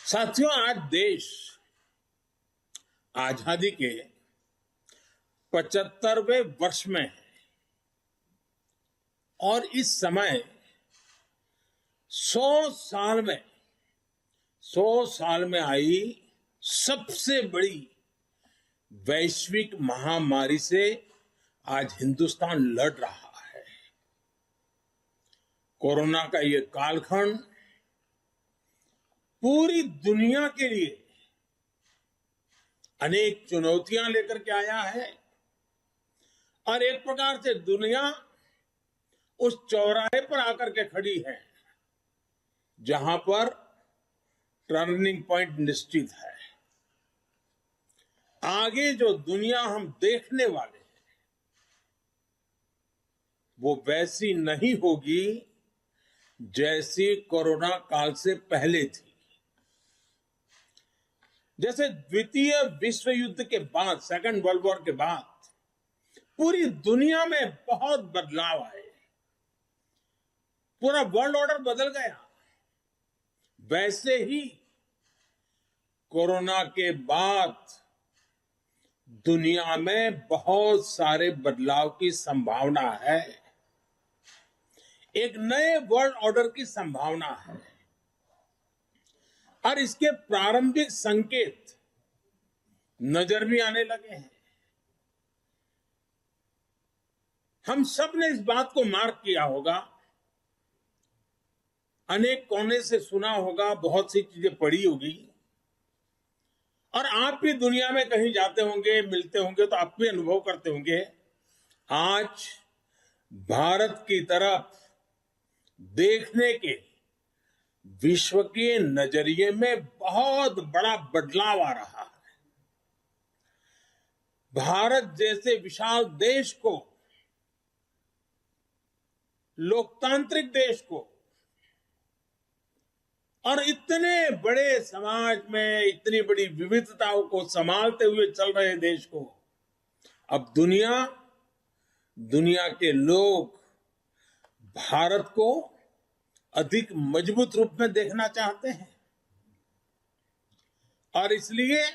साथियों, आज देश आजादी के 75वें वर्ष में है और इस समय 100 साल में आई सबसे बड़ी वैश्विक महामारी से आज हिंदुस्तान लड़ रहा है। कोरोना का ये कालखंड पूरी दुनिया के लिए अनेक चुनौतियां लेकर के आया है और एक प्रकार से दुनिया उस चौराहे पर आकर के खड़ी है जहां पर टर्निंग पॉइंट निश्चित है। आगे जो दुनिया हम देखने वाले हैं वो वैसी नहीं होगी जैसी कोरोना काल से पहले थी। जैसे द्वितीय विश्व युद्ध के बाद, सेकंड वर्ल्ड वॉर के बाद पूरी दुनिया में बहुत बदलाव आए, पूरा वर्ल्ड ऑर्डर बदल गया, वैसे ही कोरोना के बाद दुनिया में बहुत सारे बदलाव की संभावना है। एक नए वर्ल्ड ऑर्डर की संभावना है और इसके प्रारंभिक संकेत नजर भी आने लगे हैं। हम सब ने इस बात को मार्क किया होगा, अनेक कोने से सुना होगा, बहुत सी चीजें पढ़ी होगी और आप भी दुनिया में कहीं जाते होंगे, मिलते होंगे तो आप भी अनुभव करते होंगे। आज भारत की तरफ देखने के विश्व के नजरिए में बहुत बड़ा बदलाव आ रहा है। भारत जैसे विशाल देश को, लोकतांत्रिक देश को और इतने बड़े समाज में इतनी बड़ी विविधताओं को संभालते हुए चल रहे देश को अब दुनिया के लोग भारत को अधिक मजबूत रूप में देखना चाहते हैं और इसलिए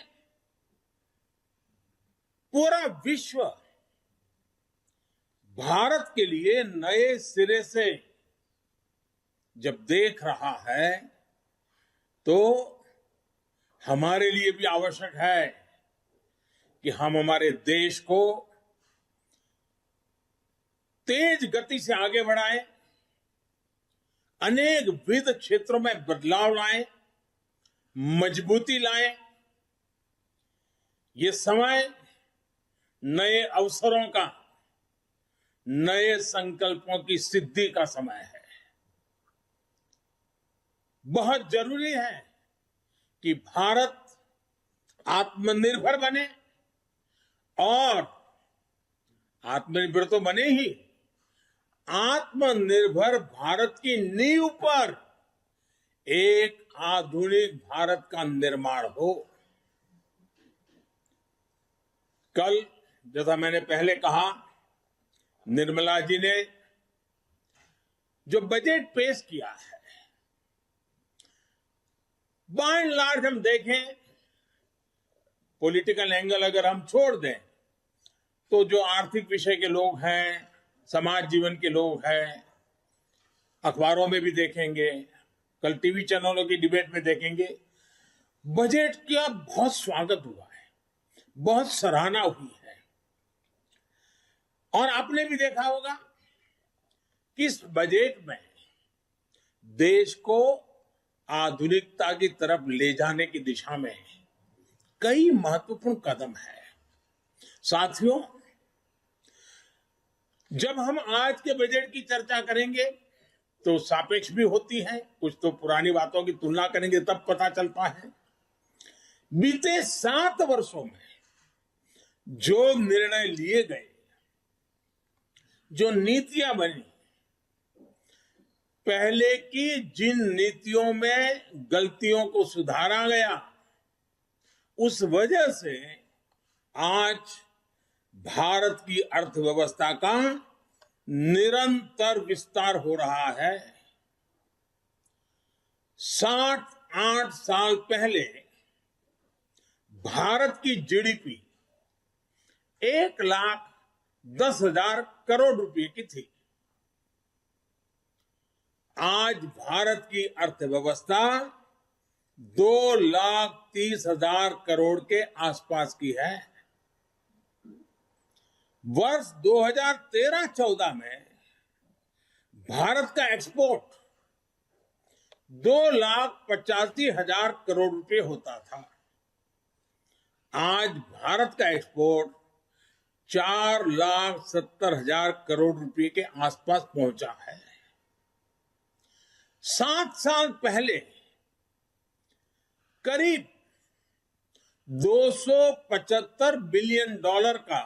पूरा विश्व भारत के लिए नए सिरे से जब देख रहा है तो हमारे लिए भी आवश्यक है कि हम हमारे देश को तेज गति से आगे बढ़ाएं, अनेक विविध क्षेत्रों में बदलाव लाएं, मजबूती लाएं। ये समय नए अवसरों का, नए संकल्पों की सिद्धि का समय है। बहुत जरूरी है कि भारत आत्मनिर्भर बने और आत्मनिर्भर तो बने ही, आत्मनिर्भर भारत की नींव पर एक आधुनिक भारत का निर्माण हो। कल, जैसा मैंने पहले कहा, निर्मला जी ने जो बजट पेश किया है, बाय एंड लार्ज हम देखें, पॉलिटिकल एंगल अगर हम छोड़ दें तो जो आर्थिक विषय के लोग हैं, समाज जीवन के लोग हैं, अखबारों में भी देखेंगे, कल टीवी चैनलों की डिबेट में देखेंगे, बजट का बहुत स्वागत हुआ है, बहुत सराहना हुई है। और आपने भी देखा होगा कि इस बजट में देश को आधुनिकता की तरफ ले जाने की दिशा में कई महत्वपूर्ण कदम है। साथियों, जब हम आज के बजट की चर्चा करेंगे तो सापेक्ष भी होती है, कुछ तो पुरानी बातों की तुलना करेंगे तब पता चलता है। बीते 7 वर्षों में जो निर्णय लिए गए, जो नीतियां बनी, पहले की जिन नीतियों में गलतियों को सुधारा गया, उस वजह से आज भारत की अर्थव्यवस्था का निरंतर विस्तार हो रहा है। 60 8 साल पहले भारत की जीडीपी 1,10,000 करोड़ रुपए की थी। आज भारत की अर्थव्यवस्था 2,30,000 करोड़ के आसपास की है। वर्ष 2013-14 में भारत का एक्सपोर्ट 2,85,000 करोड़ रुपए होता था। आज भारत का एक्सपोर्ट 4,70,000 करोड़ रुपए के आसपास पहुंचा है। 7 साल पहले करीब $275 बिलियन का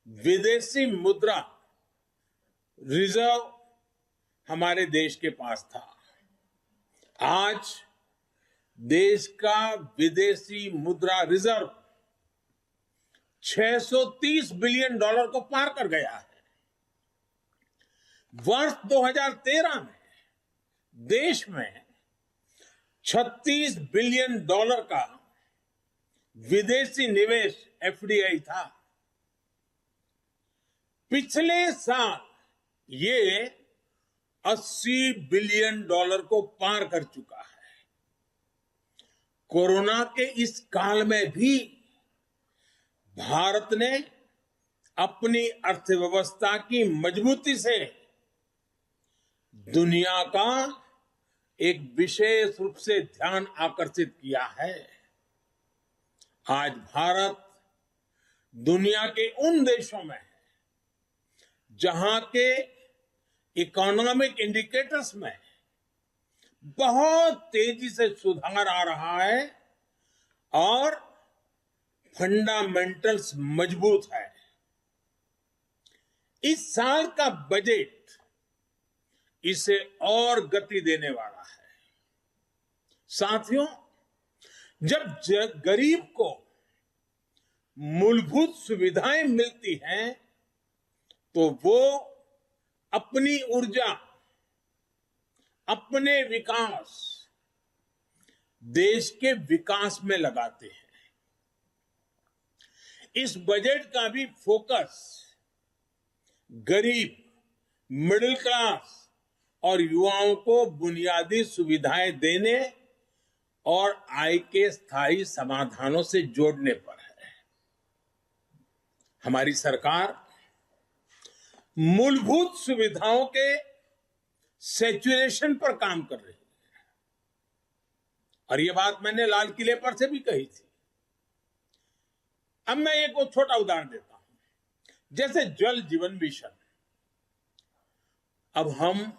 विदेशी मुद्रा रिजर्व हमारे देश के पास था। आज देश का विदेशी मुद्रा रिजर्व $630 बिलियन को पार कर गया है। वर्ष 2013 में देश में $36 बिलियन का विदेशी निवेश एफडीआई था। पिछले साल ये $80 बिलियन को पार कर चुका है। कोरोना के इस काल में भी भारत ने अपनी अर्थव्यवस्था की मजबूती से दुनिया का एक विशेष रूप से ध्यान आकर्षित किया है। आज भारत दुनिया के उन देशों में है जहां के इकोनॉमिक इंडिकेटर्स में बहुत तेजी से सुधार आ रहा है और फंडामेंटल्स मजबूत है। इस साल का बजट इसे और गति देने वाला है। साथियों, जब गरीब को मूलभूत सुविधाएं मिलती हैं तो वो अपनी ऊर्जा, अपने विकास, देश के विकास में लगाते हैं। इस बजट का भी फोकस गरीब, मिडिल क्लास और युवाओं को बुनियादी सुविधाएं देने और आय के स्थायी समाधानों से जोड़ने पर है। हमारी सरकार मूलभूत सुविधाओं के सैचुरेशन पर काम कर रही है और ये बात मैंने लाल किले पर से भी कही थी। अब मैं एक और छोटा उदाहरण देता हूं, जैसे जल जीवन मिशन। अब हम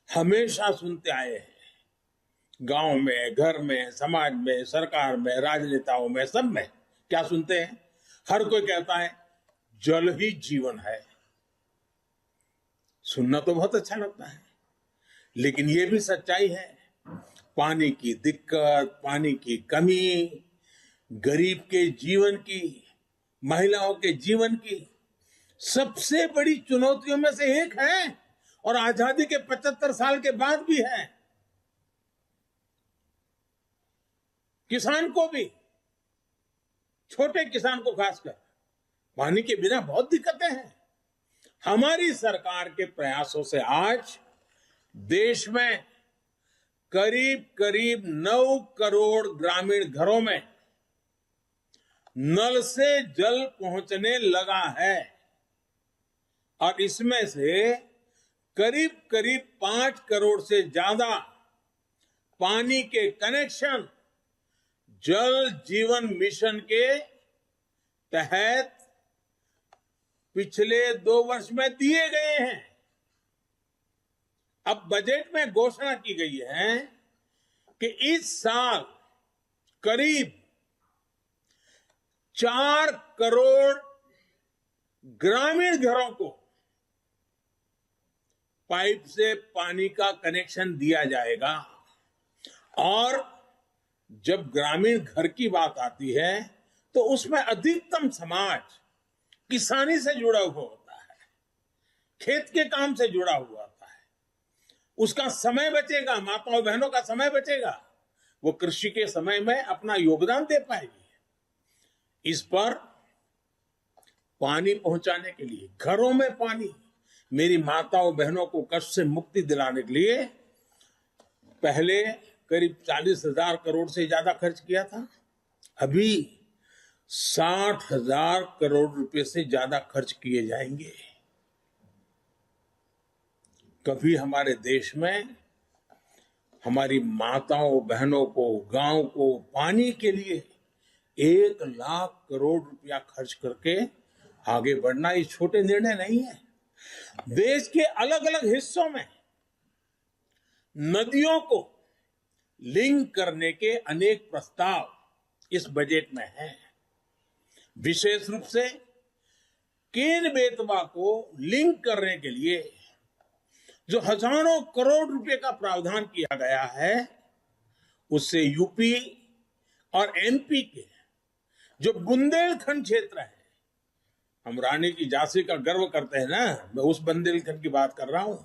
हमेशा सुनते आए हैं, गांव में, घर में, समाज में, सरकार में, राजनेताओं में, सब में क्या सुनते हैं? हर कोई कहता है जल ही जीवन है। सुनना तो बहुत अच्छा लगता है, लेकिन ये भी सच्चाई है, पानी की दिक्कत, पानी की कमी गरीब के जीवन की, महिलाओं के जीवन की सबसे बड़ी चुनौतियों में से एक है और आजादी के 75 साल के बाद भी है। किसान को भी, छोटे किसान को खासकर, पानी के बिना बहुत दिक्कतें हैं। हमारी सरकार के प्रयासों से आज देश में करीब करीब 9 करोड़ ग्रामीण घरों में नल से जल पहुंचने लगा है और इसमें से करीब करीब 5 करोड़ से ज्यादा पानी के कनेक्शन जल जीवन मिशन के तहत पिछले 2 वर्ष में दिए गए हैं। अब बजट में घोषणा की गई है कि इस साल करीब 4 करोड़ ग्रामीण घरों को पाइप से पानी का कनेक्शन दिया जाएगा। और जब ग्रामीण घर की बात आती है तो उसमें अधिकतम समाज किसानी से जुड़ा हुआ होता है, खेत के काम से जुड़ा हुआ होता है। उसका समय बचेगा, माताओं बहनों का समय बचेगा, वो कृषि के समय में अपना योगदान दे पाएगी। इस पर पानी पहुंचाने के लिए, घरों में पानी, मेरी माताओं बहनों को कष्ट से मुक्ति दिलाने के लिए पहले करीब 40,000 करोड़ से ज्यादा खर्च किया था। अभी 60,000 करोड़ रुपए से ज्यादा खर्च किए जाएंगे। कभी हमारे देश में हमारी माताओं बहनों को, गांव को पानी के लिए 1,00,000 करोड़ रुपया खर्च करके आगे बढ़ना ये छोटे निर्णय नहीं है। देश के अलग अलग हिस्सों में नदियों को लिंक करने के अनेक प्रस्ताव इस बजट में हैं। विशेष रूप से केन बेतवा को लिंक करने के लिए जो हजारों करोड़ रुपए का प्रावधान किया गया है, उससे यूपी और एमपी के जो बुंदेलखंड क्षेत्र है, हम रानी की झांसी का गर्व करते हैं ना, मैं उस बुंदेलखंड की बात कर रहा हूं।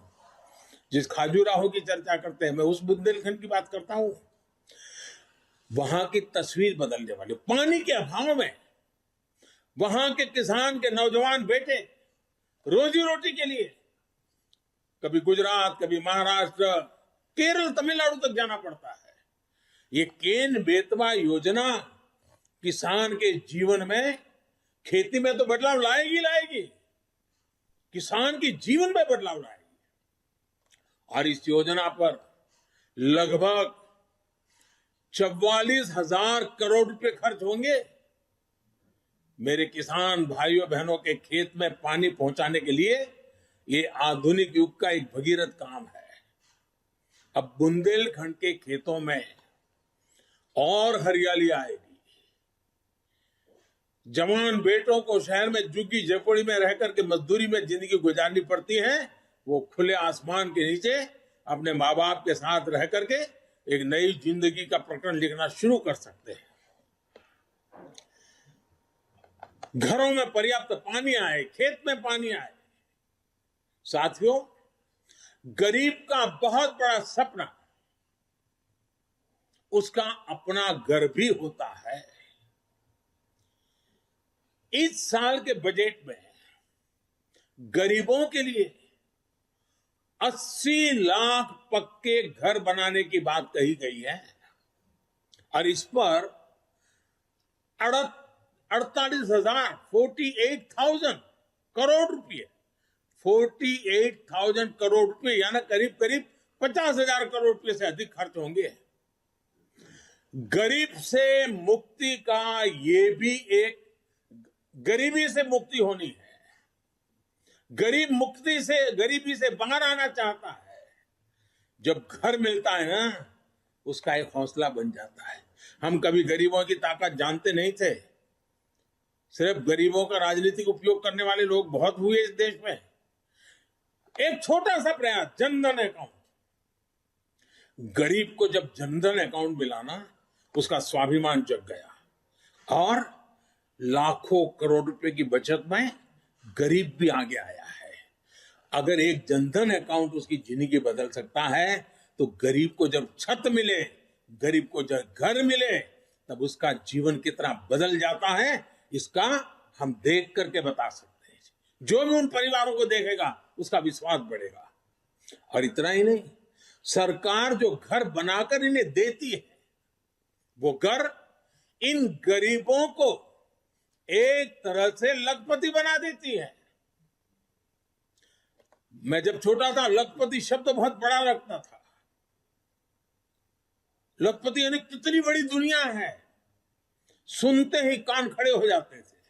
जिस खाजूराहो की चर्चा करते हैं, मैं उस बुंदेलखंड की बात करता हूं। वहां की तस्वीर बदलने वाली, पानी के अभाव में वहां के किसान के नौजवान बेटे रोजी रोटी के लिए कभी गुजरात, कभी महाराष्ट्र, केरल, तमिलनाडु तक जाना पड़ता है। ये केन बेतवा योजना किसान के जीवन में, खेती में तो बदलाव लाएगी, किसान के जीवन में बदलाव लाएगी। और इस योजना पर लगभग 44,000 करोड़ रुपए खर्च होंगे। मेरे किसान भाइयों बहनों के खेत में पानी पहुंचाने के लिए ये आधुनिक युग का एक भगीरथ काम है। अब बुंदेलखंड के खेतों में और हरियाली आएगी। जवान बेटों को शहर में झुग्गी झोपड़ी में रहकर के मजदूरी में जिंदगी गुजारनी पड़ती है, वो खुले आसमान के नीचे अपने माँ बाप के साथ रह करके एक नई जिंदगी का प्रकरण लिखना शुरू कर सकते हैं। घरों में पर्याप्त पानी आए, खेत में पानी आए। साथियों, गरीब का बहुत बड़ा सपना उसका अपना घर भी होता है। इस साल के बजट में गरीबों के लिए 80 लाख पक्के घर बनाने की बात कही गई है और इस पर 48,000 करोड़ रुपए, 48,000 करोड़ रुपए, यानी करीब करीब 50,000 करोड़ रुपए से अधिक खर्च होंगे। गरीब से मुक्ति का ये भी एक, गरीबी से मुक्ति होनी है। गरीबी से बाहर आना चाहता है। जब घर मिलता है ना, उसका एक हौसला बन जाता है। हम कभी गरीबों की ताकत जानते नहीं थे। सिर्फ गरीबों का राजनीतिक उपयोग करने वाले लोग बहुत हुए इस देश में। एक छोटा सा प्रयास, जनधन अकाउंट। गरीब को जब जनधन अकाउंट मिला ना, उसका स्वाभिमान जग गया और लाखों करोड़ रुपए की बचत में गरीब भी आगे आया है। अगर एक जनधन अकाउंट उसकी जिंदगी बदल सकता है, तो गरीब को जब छत मिले, गरीब को जब घर मिले, तब उसका जीवन कितना बदल जाता है, इसका हम देख करके बता सकते हैं। जो भी उन परिवारों को देखेगा, उसका विश्वास बढ़ेगा। और इतना ही नहीं, सरकार जो घर बनाकर इन्हें देती है, वो घर इन गरीबों को एक तरह से लखपति बना देती है। मैं जब छोटा था, लखपति शब्द बहुत बड़ा लगता था। लखपति यानी कितनी बड़ी दुनिया है, सुनते ही कान खड़े हो जाते थे।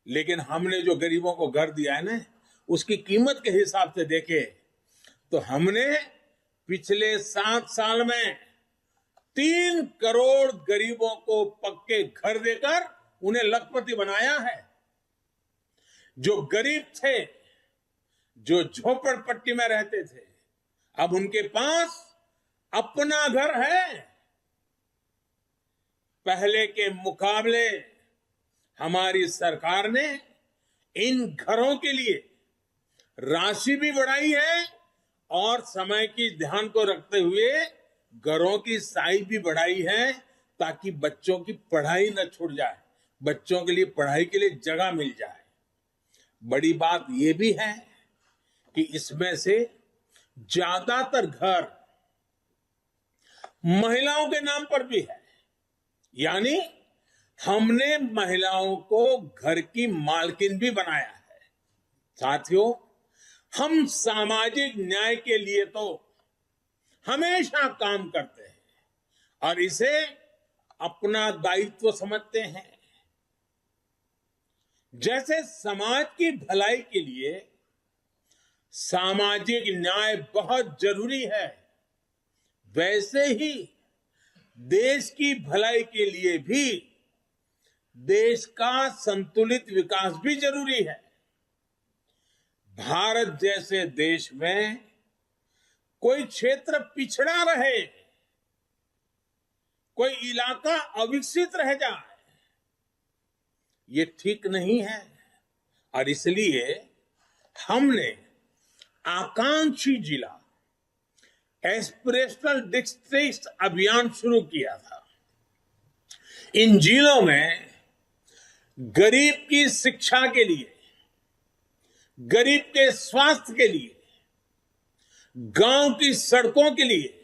लेकिन हमने जो गरीबों को घर दिया है ना, उसकी कीमत के हिसाब से देखे तो हमने पिछले 7 साल में 3 करोड़ गरीबों को पक्के घर देकर उन्हें लखपति बनाया है। जो गरीब थे, जो झोपड़पट्टी में रहते थे, अब उनके पास अपना घर है। पहले के मुकाबले हमारी सरकार ने इन घरों के लिए राशि भी बढ़ाई है और समय की ध्यान को रखते हुए घरों की साइज भी बढ़ाई है ताकि बच्चों की पढ़ाई न छूट जाए, बच्चों के लिए पढ़ाई के लिए जगह मिल जाए। बड़ी बात यह भी है कि इसमें से ज्यादातर घर महिलाओं के नाम पर भी है, यानी हमने महिलाओं को घर की मालकिन भी बनाया है। साथियों, हम सामाजिक न्याय के लिए तो हमेशा काम करते हैं और इसे अपना दायित्व समझते हैं। जैसे समाज की भलाई के लिए सामाजिक न्याय बहुत जरूरी है, वैसे ही देश की भलाई के लिए भी देश का संतुलित विकास भी जरूरी है। भारत जैसे देश में कोई क्षेत्र पिछड़ा रहे, कोई इलाका अविकसित रह जाए, ये ठीक नहीं है। और इसलिए हमने आकांक्षी जिला एस्पिरेशनल डिस्ट्रिक्ट अभियान शुरू किया था। इन जिलों में गरीब की शिक्षा के लिए, गरीब के स्वास्थ्य के लिए, गांव की सड़कों के लिए,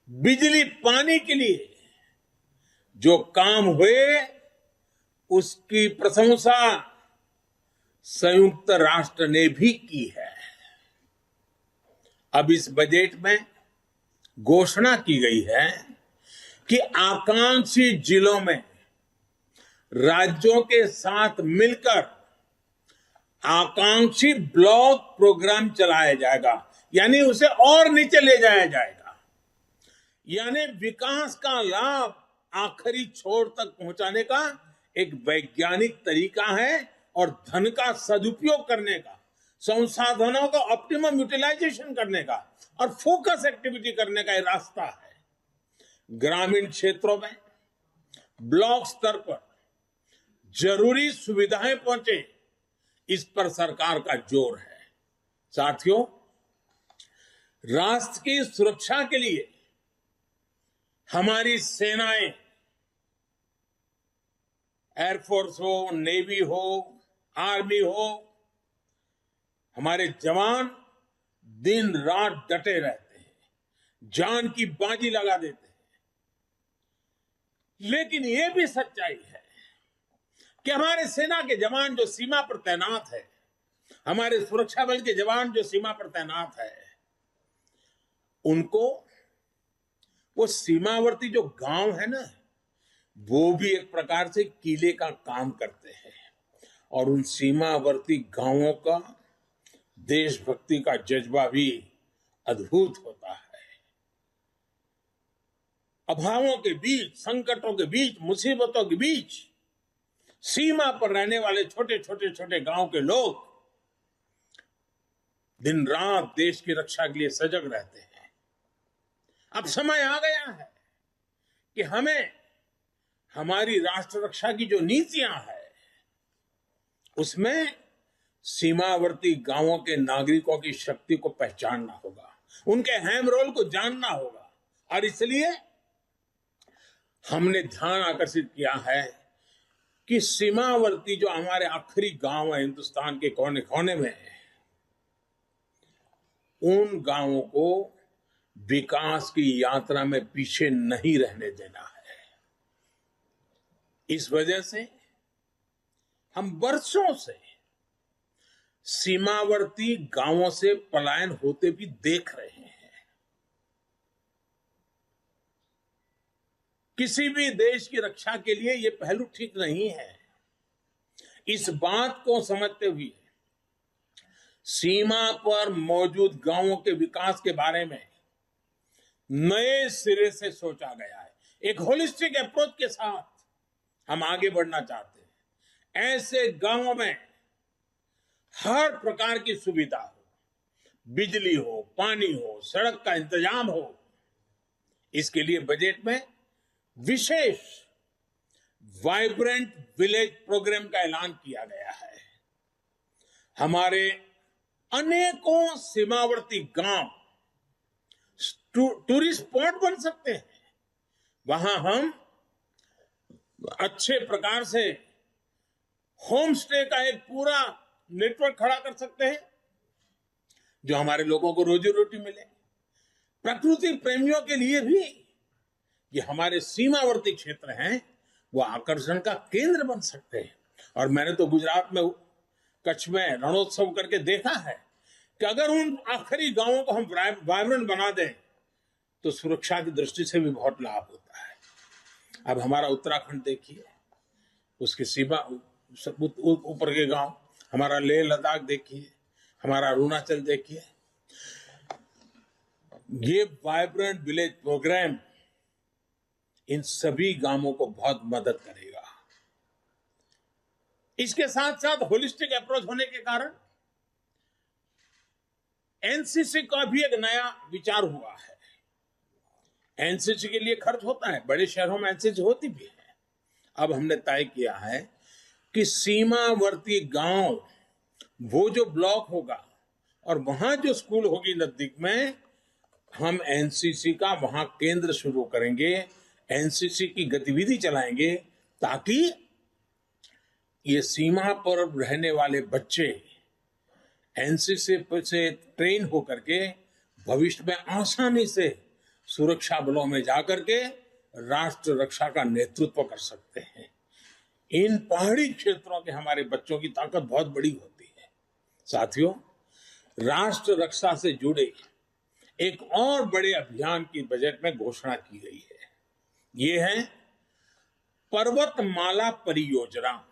बिजली पानी के लिए जो काम हुए उसकी प्रशंसा संयुक्त राष्ट्र ने भी की है। अब इस बजट में घोषणा की गई है कि आकांक्षी जिलों में राज्यों के साथ मिलकर आकांक्षी ब्लॉक प्रोग्राम चलाया जाएगा, यानी उसे और नीचे ले जाया जाएगा। यानी विकास का लाभ आखिरी छोर तक पहुंचाने का एक वैज्ञानिक तरीका है और धन का सदुपयोग करने का, संसाधनों का ऑप्टिमम यूटिलाइजेशन करने का और फोकस एक्टिविटी करने का एक रास्ता है। ग्रामीण क्षेत्रों में ब्लॉक स्तर पर जरूरी सुविधाएं पहुंचे, इस पर सरकार का जोर है। साथियों, राष्ट्र की सुरक्षा के लिए हमारी सेनाएं, एयरफोर्स हो, नेवी हो, आर्मी हो, हमारे जवान दिन रात डटे रहते हैं, जान की बाजी लगा देते हैं। लेकिन यह भी सच्चाई है कि हमारे सेना के जवान जो सीमा पर तैनात है, हमारे सुरक्षा बल के जवान जो सीमा पर तैनात है, उनको वो सीमावर्ती जो गांव है ना, वो भी एक प्रकार से किले का काम करते हैं और उन सीमावर्ती गांवों का देशभक्ति का जज्बा भी अद्भुत होता है। अभावों के बीच, संकटों के बीच, मुसीबतों के बीच सीमा पर रहने वाले छोटे गांव के लोग दिन रात देश की रक्षा के लिए सजग रहते हैं। अब समय आ गया है कि हमें हमारी राष्ट्र रक्षा की जो नीतियां है उसमें सीमावर्ती गांवों के नागरिकों की शक्ति को पहचानना होगा, उनके अहम रोल को जानना होगा। और इसलिए हमने ध्यान आकर्षित किया है कि सीमावर्ती जो हमारे आखिरी गांव है हिंदुस्तान के कोने कोने में, उन गांवों को विकास की यात्रा में पीछे नहीं रहने देना है। इस वजह से हम वर्षों से सीमावर्ती गांवों से पलायन होते भी देख रहे हैं। किसी भी देश की रक्षा के लिए यह पहलू ठीक नहीं है। इस बात को समझते हुए सीमा पर मौजूद गांवों के विकास के बारे में नए सिरे से सोचा गया है। एक होलिस्टिक अप्रोच के साथ हम आगे बढ़ना चाहते हैं। ऐसे गांवों में हर प्रकार की सुविधा हो, बिजली हो, पानी हो, सड़क का इंतजाम हो। इसके लिए बजट में विशेष वाइब्रेंट विलेज प्रोग्राम का ऐलान किया गया है। हमारे अनेकों सीमावर्ती गांव टूरिस्ट स्पॉट बन सकते हैं। वहां हम अच्छे प्रकार से होम स्टे का एक पूरा नेटवर्क खड़ा कर सकते हैं, जो हमारे लोगों को रोजी रोटी मिले। प्रकृति प्रेमियों के लिए भी ये हमारे सीमावर्ती क्षेत्र हैं, वो आकर्षण का केंद्र बन सकते हैं। और मैंने तो गुजरात में कच्छ में रणोत्सव करके देखा है कि अगर उन आखिरी गांवों को हम वाइब्रेंट बना दें तो सुरक्षा की दृष्टि से भी बहुत लाभ होता है। अब हमारा उत्तराखंड देखिए, उसकी सीमा ऊपर के गांव, हमारा लेह लद्दाख देखिए, हमारा अरुणाचल देखिए, ये वाइब्रेंट विलेज प्रोग्राम इन सभी गांवों को बहुत मदद करेगा। इसके साथ साथ होलिस्टिक अप्रोच होने के कारण एनसीसी का भी एक नया विचार हुआ है। एनसीसी के लिए खर्च होता है, बड़े शहरों में एनसीसी होती भी है। अब हमने तय किया है कि सीमावर्ती गांव, वो जो ब्लॉक होगा और वहां जो स्कूल होगी नजदीक में, हम एनसीसी का वहां केंद्र शुरू करेंगे, एनसीसी की गतिविधि चलाएंगे, ताकि ये सीमा पर रहने वाले बच्चे एनसीसी से ट्रेन होकर के भविष्य में आसानी से सुरक्षा बलों में जाकर के राष्ट्र रक्षा का नेतृत्व कर सकते हैं। इन पहाड़ी क्षेत्रों के हमारे बच्चों की ताकत बहुत बड़ी होती है। साथियों, राष्ट्र रक्षा से जुड़े एक और बड़े अभियान की बजट में घोषणा की गई है। ये है पर्वतमाला परियोजना।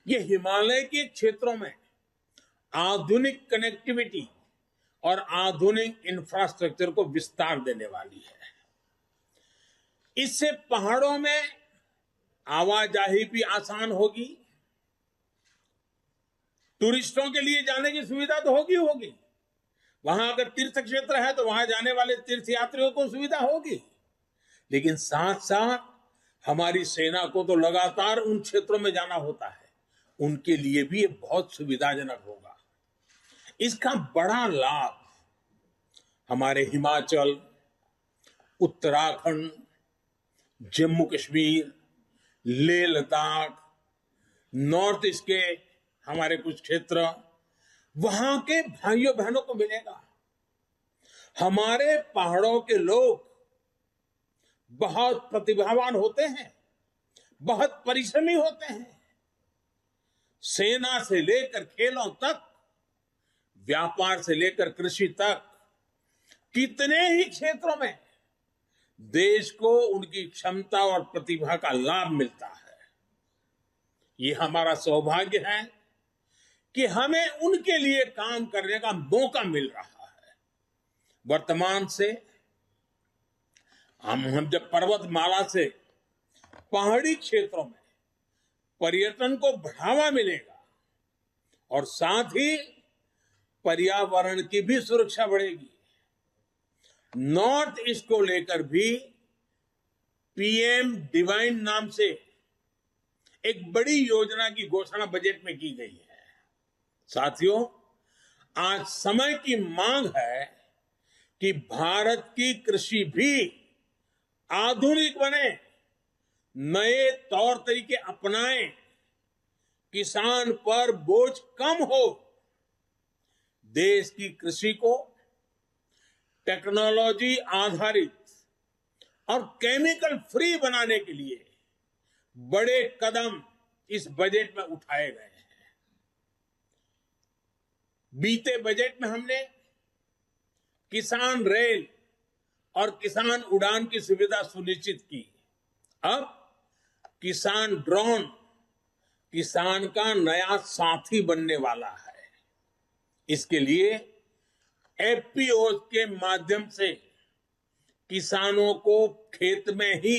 ये हिमालय के क्षेत्रों में आधुनिक कनेक्टिविटी और आधुनिक इंफ्रास्ट्रक्चर को विस्तार देने वाली है। इससे पहाड़ों में आवाजाही भी आसान होगी, टूरिस्टों के लिए जाने की सुविधा तो होगी। वहां अगर तीर्थ क्षेत्र है तो वहां जाने वाले तीर्थयात्रियों को सुविधा होगी, लेकिन साथ साथ हमारी सेना को तो लगातार उन क्षेत्रों में जाना होता है, उनके लिए भी ये बहुत सुविधाजनक होगा। इसका बड़ा लाभ हमारे हिमाचल, उत्तराखंड, जम्मू कश्मीर, लेह लद्दाख, नॉर्थ ईस्ट के हमारे कुछ क्षेत्र, वहां के भाइयों बहनों को मिलेगा। हमारे पहाड़ों के लोग बहुत प्रतिभावान होते हैं, बहुत परिश्रमी होते हैं। सेना से लेकर खेलों तक, व्यापार से लेकर कृषि तक, कितने ही क्षेत्रों में देश को उनकी क्षमता और प्रतिभा का लाभ मिलता है। ये हमारा सौभाग्य है कि हमें उनके लिए काम करने का मौका मिल रहा है। वर्तमान से हम जब पर्वतमाला से पहाड़ी क्षेत्रों में पर्यटन को बढ़ावा मिलेगा और साथ ही पर्यावरण की भी सुरक्षा बढ़ेगी। नॉर्थ ईस्ट को लेकर भी पीएम डिवाइन नाम से एक बड़ी योजना की घोषणा बजट में की गई है। साथियों, आज समय की मांग है कि भारत की कृषि भी आधुनिक बने, नए तौर तरीके अपनाए, किसान पर बोझ कम हो। देश की कृषि को टेक्नोलॉजी आधारित और केमिकल फ्री बनाने के लिए बड़े कदम इस बजट में उठाए गए हैं। बीते बजट में हमने किसान रेल और किसान उड़ान की सुविधा सुनिश्चित की। अब किसान ड्रोन किसान का नया साथी बनने वाला है। इसके लिए एफपीओ के माध्यम से किसानों को खेत में ही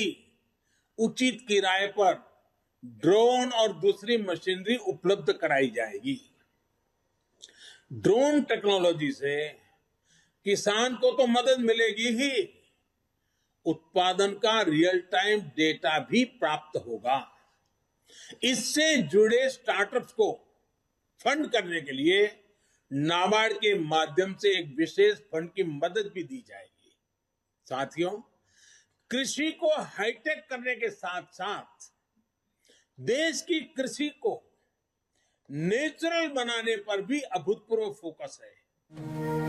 उचित किराए पर ड्रोन और दूसरी मशीनरी उपलब्ध कराई जाएगी। ड्रोन टेक्नोलॉजी से किसान को तो मदद मिलेगी ही, उत्पादन का रियल टाइम डेटा भी प्राप्त होगा। इससे जुड़े स्टार्टअप्स को फंड करने के लिए नाबार्ड के माध्यम से एक विशेष फंड की मदद भी दी जाएगी। साथियों, कृषि को हाईटेक करने के साथ साथ देश की कृषि को नेचुरल बनाने पर भी अभूतपूर्व फोकस है।